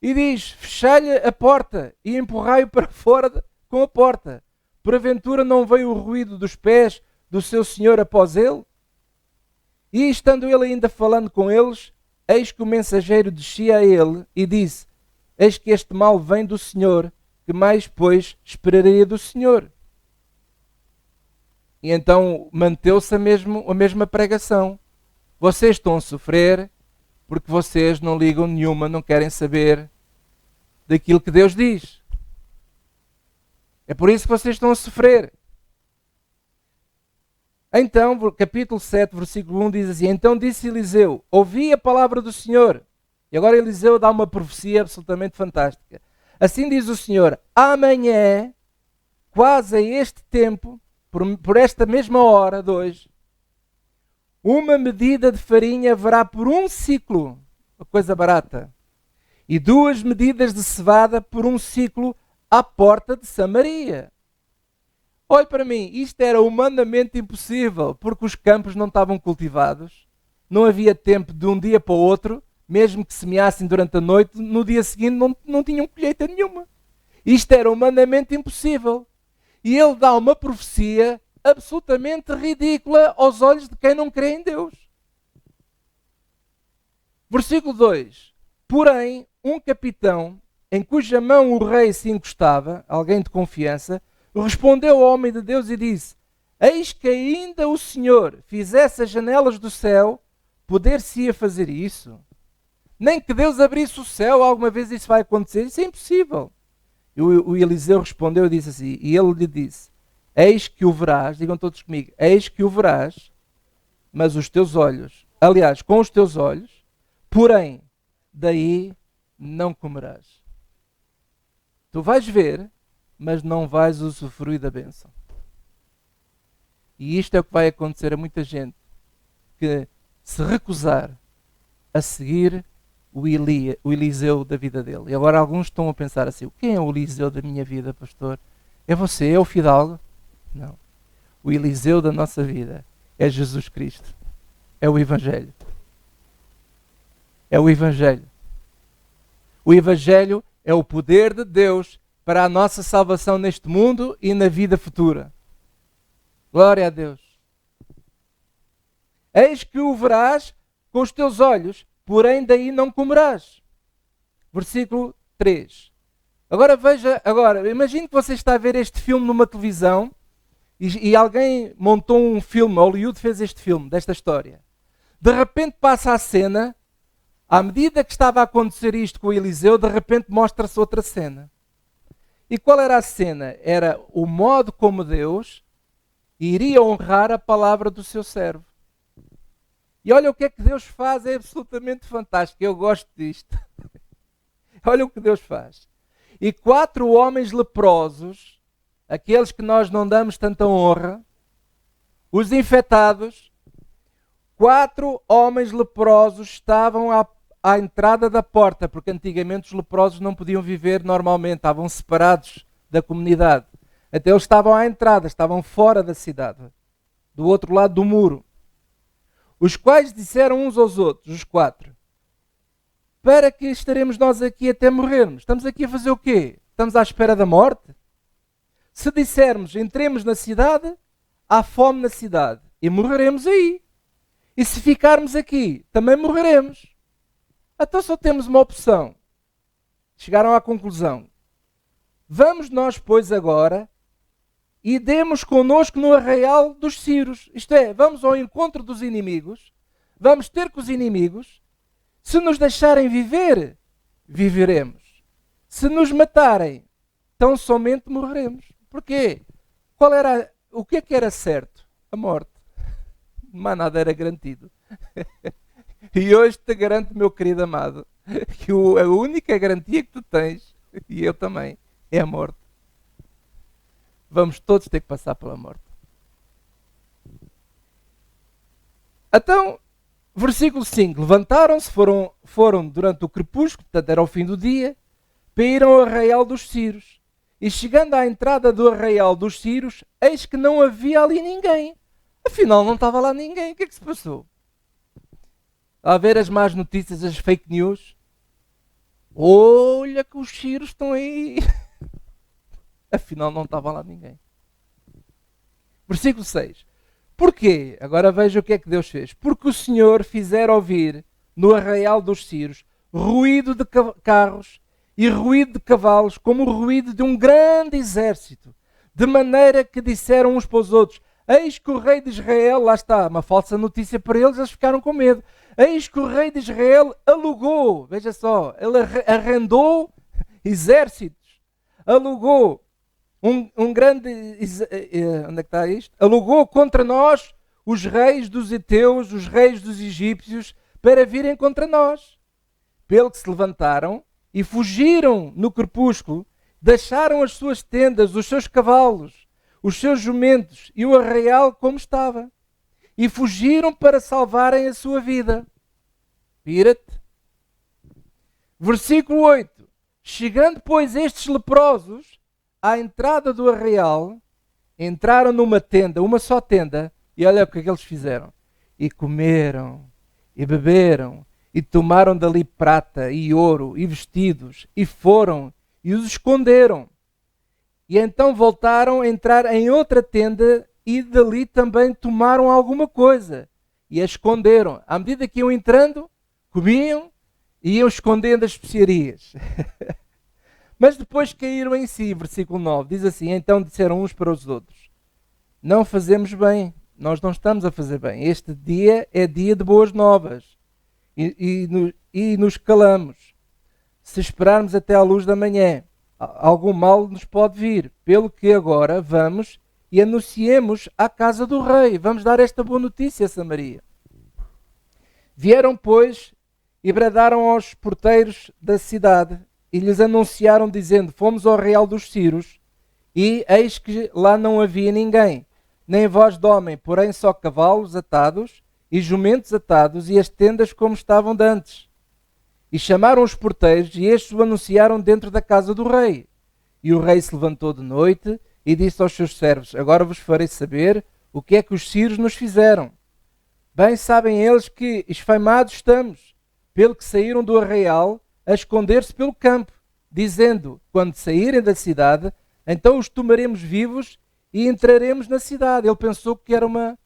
E diz, fechai-lhe a porta e empurrai-o para fora com a porta. Porventura não veio o ruído dos pés do seu senhor após ele? E estando ele ainda falando com eles, eis que o mensageiro descia a ele e disse, eis que este mal vem do Senhor, que mais, pois, esperaria do Senhor? E então manteve-se a mesma pregação. Vocês estão a sofrer porque vocês não ligam nenhuma, não querem saber daquilo que Deus diz. É por isso que vocês estão a sofrer. Então, capítulo 7, versículo 1 diz assim, então disse Eliseu, ouvi a palavra do Senhor. E agora Eliseu dá uma profecia absolutamente fantástica. Assim diz o Senhor, amanhã, quase a este tempo, por esta mesma hora de hoje, uma medida de farinha haverá por um ciclo, uma coisa barata, e 2 medidas de cevada por um ciclo à porta de Samaria. Olhe para mim, isto era humanamente impossível, porque os campos não estavam cultivados, não havia tempo de um dia para o outro, mesmo que semeassem durante a noite, no dia seguinte não tinham colheita nenhuma. Isto era humanamente impossível. E ele dá uma profecia absolutamente ridícula aos olhos de quem não crê em Deus. Versículo 2. Porém, um capitão, em cuja mão o rei se encostava, alguém de confiança, respondeu ao homem de Deus e disse, eis que ainda o Senhor fizesse as janelas do céu, poder-se-ia fazer isso? Nem que Deus abrisse o céu, alguma vez isso vai acontecer? Isso é impossível. E o Eliseu respondeu e disse assim, e ele lhe disse, eis que o verás, digam todos comigo, eis que o verás, mas os teus olhos, aliás, com os teus olhos, porém, daí não comerás. Tu vais ver, mas não vais usufruir da bênção. E isto é o que vai acontecer a muita gente que se recusar a seguir o Eliseu da vida dele. E agora alguns estão a pensar assim, quem é o Eliseu da minha vida, pastor? É você? É o Fidalgo? Não. O Eliseu da nossa vida é Jesus Cristo. É o Evangelho. É o Evangelho. O Evangelho é o poder de Deus para a nossa salvação neste mundo e na vida futura. Glória a Deus. Eis que o verás com os teus olhos, porém daí não comerás. Versículo 3. Agora veja, imagine que você está a ver este filme numa televisão e alguém montou um filme, Hollywood fez este filme, desta história. De repente passa a cena, à medida que estava a acontecer isto com Eliseu, de repente mostra-se outra cena. E qual era a cena? Era o modo como Deus iria honrar a palavra do seu servo. E olha o que é que Deus faz, é absolutamente fantástico. Eu gosto disto. Olha o que Deus faz. E 4 homens leprosos, aqueles que nós não damos tanta honra, os infectados, 4 homens leprosos estavam à entrada da porta, porque antigamente os leprosos não podiam viver normalmente, estavam separados da comunidade. Até eles estavam à entrada, estavam fora da cidade, do outro lado do muro. Os quais disseram uns aos outros, os 4, para que estaremos nós aqui até morrermos? Estamos aqui a fazer o quê? Estamos à espera da morte? Se dissermos, entremos na cidade, há fome na cidade e morreremos aí. E se ficarmos aqui, também morreremos. Então só temos uma opção. Chegaram à conclusão. Vamos nós, pois, agora e demos connosco no arraial dos Círios. Isto é, vamos ao encontro dos inimigos, vamos ter com os inimigos. Se nos deixarem viver, viveremos. Se nos matarem, tão somente morreremos. Porquê? O que é que era certo? A morte. Mas nada era garantido. E hoje te garanto, meu querido amado, que a única garantia que tu tens, e eu também, é a morte. Vamos todos ter que passar pela morte. Então, versículo 5. Levantaram-se, foram durante o crepúsculo, portanto era o fim do dia, para ir ao arraial dos Círios. E chegando à entrada do arraial dos Círios, eis que não havia ali ninguém. Afinal, não estava lá ninguém. O que é que se passou? A ver as más notícias, as fake news. Olha que os Círios estão aí. Afinal, não estava lá ninguém. Versículo 6. Porquê? Agora veja o que é que Deus fez. Porque o Senhor fizera ouvir no arraial dos Círios ruído de carros e ruído de cavalos, como o ruído de um grande exército. De maneira que disseram uns para os outros: eis que o rei de Israel, lá está, uma falsa notícia para eles, eles ficaram com medo. Eis que o rei de Israel alugou, veja só, ele arrendou exércitos, alugou um grande, onde é que está isto? Alugou contra nós os reis dos heteus, os reis dos egípcios, para virem contra nós. Pelo que se levantaram e fugiram no crepúsculo, deixaram as suas tendas, os seus cavalos, os seus jumentos e o arraial como estava. E fugiram para salvarem a sua vida. Pira-te. Versículo 8. Chegando, pois, estes leprosos à entrada do arraial, entraram numa tenda, uma só tenda, e olha o que é que eles fizeram. E comeram, e beberam, e tomaram dali prata e ouro e vestidos, e foram, e os esconderam. E então voltaram a entrar em outra tenda, e dali também tomaram alguma coisa, e a esconderam. À medida que iam entrando, comiam, e iam escondendo as especiarias. Mas depois caíram em si, versículo 9, diz assim: então disseram uns para os outros: não fazemos bem, nós não estamos a fazer bem, este dia é dia de boas novas, e nos calamos. Se esperarmos até à luz da manhã, algum mal nos pode vir, pelo que agora vamos e anunciemos à casa do rei, vamos dar esta boa notícia a Samaria. Vieram, pois, e bradaram aos porteiros da cidade, e lhes anunciaram, dizendo: fomos ao arraial dos Círios, e eis que lá não havia ninguém, nem voz de homem, porém só cavalos atados, e jumentos atados, e as tendas como estavam de antes. E chamaram os porteiros, e estes o anunciaram dentro da casa do rei. E o rei se levantou de noite, e disse aos seus servos: agora vos farei saber o que é que os sírios nos fizeram. Bem sabem eles que esfaimados estamos, pelo que saíram do arraial a esconder-se pelo campo, dizendo: quando saírem da cidade, então os tomaremos vivos e entraremos na cidade. Ele pensou que era uma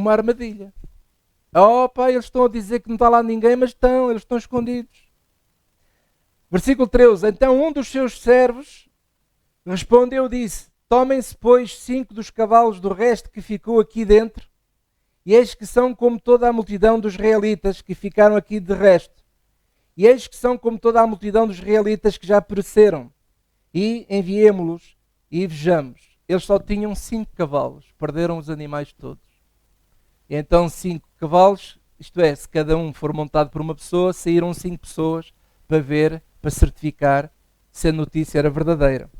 armadilha. Oh pai, eles estão a dizer que não está lá ninguém, mas eles estão escondidos. Versículo 13. Então um dos seus servos respondeu e disse: tomem-se, pois, 5 dos cavalos do resto que ficou aqui dentro, e eis que são como toda a multidão dos israelitas que ficaram aqui de resto. E eis que são como toda a multidão dos israelitas que já pereceram. E enviemo-los e vejamos. Eles só tinham 5 cavalos. Perderam os animais todos. E então 5 cavalos, isto é, se cada um for montado por uma pessoa, saíram 5 pessoas para ver, para certificar se a notícia era verdadeira.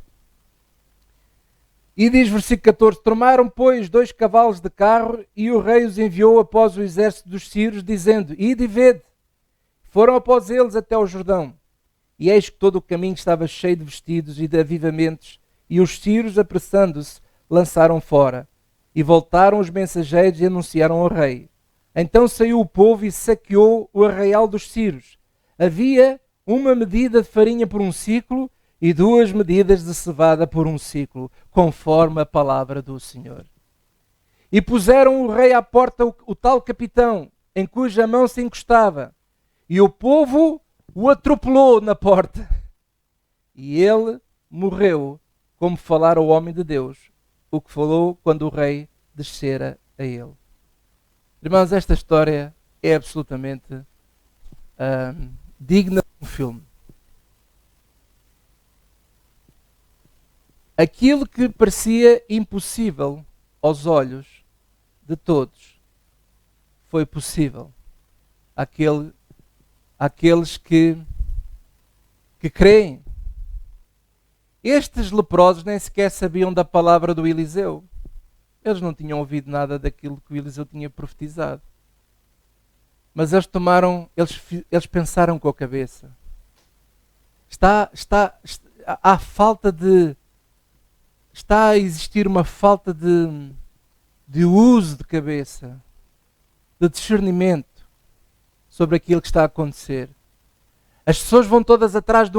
E diz versículo 14: tomaram, pois, 2 cavalos de carro, e o rei os enviou após o exército dos sírios, dizendo: ide e vede. Foram após eles até ao Jordão, e eis que todo o caminho estava cheio de vestidos e de avivamentos, e os sírios, apressando-se, lançaram fora. E voltaram os mensageiros e anunciaram ao rei. Então saiu o povo e saqueou o arraial dos sírios. Havia uma medida de farinha por um ciclo e 2 medidas de cevada por um ciclo, conforme a palavra do Senhor. E puseram o rei à porta o tal capitão, em cuja mão se encostava. E o povo o atropelou na porta. E ele morreu, como falara o homem de Deus, o que falou quando o rei descera a ele. Irmãos, esta história é absolutamente digna de um filme. Aquilo que parecia impossível aos olhos de todos foi possível àqueles que creem. Estes leprosos nem sequer sabiam da palavra do Eliseu. Eles não tinham ouvido nada daquilo que o Eliseu tinha profetizado. Mas eles pensaram com a cabeça. Está a existir uma falta de uso de cabeça, de discernimento sobre aquilo que está a acontecer. As pessoas vão todas atrás de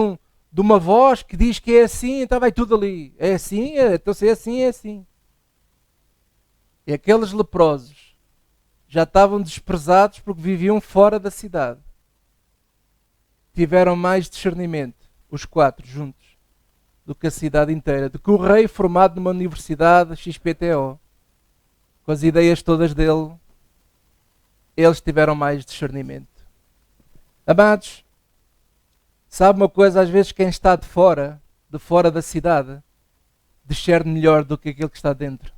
uma voz que diz que é assim, então vai tudo ali. É assim, então se é assim, é assim. E aqueles leprosos já estavam desprezados porque viviam fora da cidade. Tiveram mais discernimento, os 4 juntos, do que a cidade inteira, do que o rei formado numa universidade XPTO, com as ideias todas dele. Eles tiveram mais discernimento. Amados, sabe uma coisa? Às vezes quem está de fora da cidade, discerne melhor do que aquele que está dentro.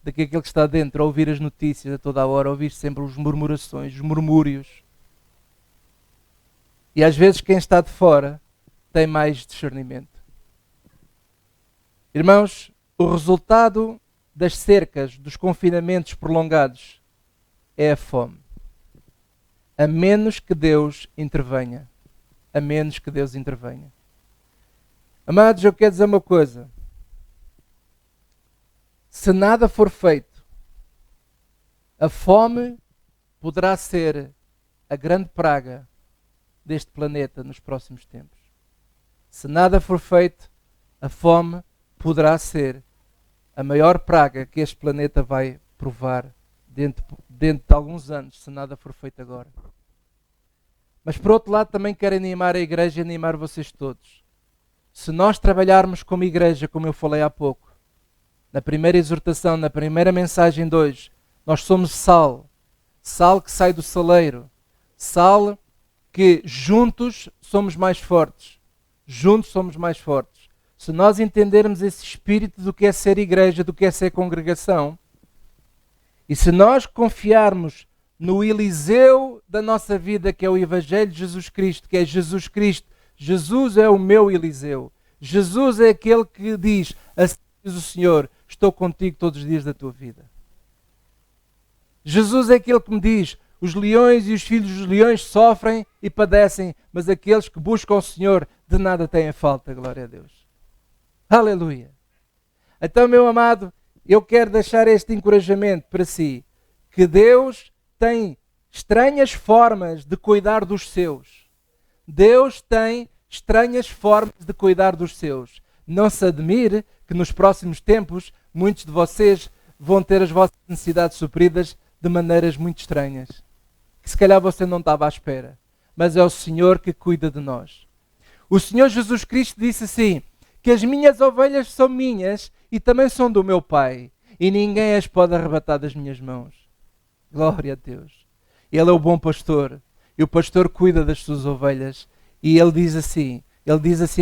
Do que aquele que está dentro, a ouvir as notícias a toda a hora, a ouvir sempre as murmurações, os murmúrios. E às vezes quem está de fora tem mais discernimento. Irmãos, o resultado das cercas, dos confinamentos prolongados, é a fome. A menos que Deus intervenha. A menos que Deus intervenha. Amados, eu quero dizer uma coisa. Se nada for feito, a fome poderá ser a grande praga deste planeta nos próximos tempos. Se nada for feito, a fome poderá ser a maior praga que este planeta vai provar dentro de alguns anos, se nada for feito agora. Mas por outro lado também quero animar a igreja e animar vocês todos. Se nós trabalharmos como igreja, como eu falei há pouco, na primeira exortação, na primeira mensagem de hoje, nós somos sal. Sal que sai do saleiro. Sal que juntos somos mais fortes. Juntos somos mais fortes. Se nós entendermos esse espírito do que é ser igreja, do que é ser congregação, e se nós confiarmos no Eliseu da nossa vida, que é o Evangelho de Jesus Cristo, que é Jesus Cristo, Jesus é o meu Eliseu. Jesus é aquele que diz, assim diz o Senhor, estou contigo todos os dias da tua vida. Jesus é aquele que me diz, os leões e os filhos dos leões sofrem e padecem, mas aqueles que buscam o Senhor de nada têm falta, glória a Deus. Aleluia. Então, meu amado, eu quero deixar este encorajamento para si, que Deus tem estranhas formas de cuidar dos seus. Deus tem estranhas formas de cuidar dos seus. Não se admire que nos próximos tempos muitos de vocês vão ter as vossas necessidades supridas de maneiras muito estranhas, que se calhar você não estava à espera, mas é o Senhor que cuida de nós. O Senhor Jesus Cristo disse assim, que as minhas ovelhas são minhas e também são do meu Pai, e ninguém as pode arrebatar das minhas mãos. Glória a Deus. Ele é o bom pastor, e o pastor cuida das suas ovelhas, e ele diz assim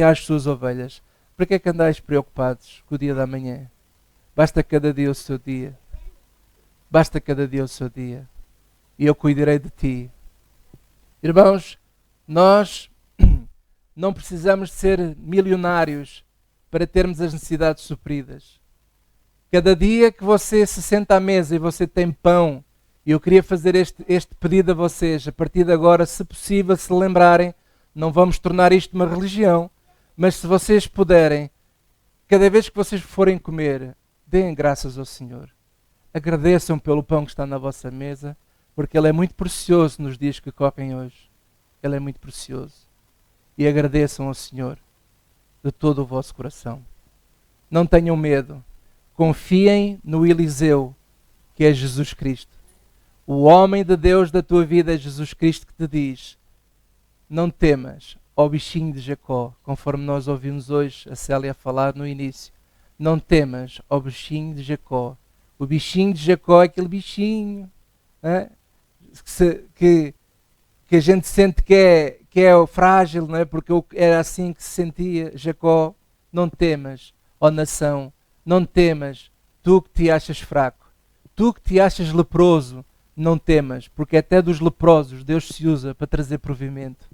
às suas ovelhas, para que é que andais preocupados com o dia da manhã? Basta cada dia o seu dia. Basta cada dia o seu dia. E eu cuidarei de ti. Irmãos, nós não precisamos de ser milionários para termos as necessidades supridas. Cada dia que você se senta à mesa e você tem pão, e eu queria fazer este pedido a vocês, a partir de agora, se possível, se lembrarem, não vamos tornar isto uma religião, mas se vocês puderem, cada vez que vocês forem comer, deem graças ao Senhor. Agradeçam pelo pão que está na vossa mesa, porque ele é muito precioso nos dias que correm hoje. Ele é muito precioso. E agradeçam ao Senhor de todo o vosso coração. Não tenham medo. Confiem no Eliseu que é Jesus Cristo. O homem de Deus da tua vida é Jesus Cristo, que te diz: não temas, ó bichinho de Jacó, conforme nós ouvimos hoje a Célia falar no início. Não temas, ó bichinho de Jacó. O bichinho de Jacó é aquele bichinho, né? que a gente sente que é frágil, não é? Porque era assim que se sentia Jacó. Não temas, ó nação, não temas, tu que te achas fraco, tu que te achas leproso, não temas, porque até dos leprosos Deus se usa para trazer provimento.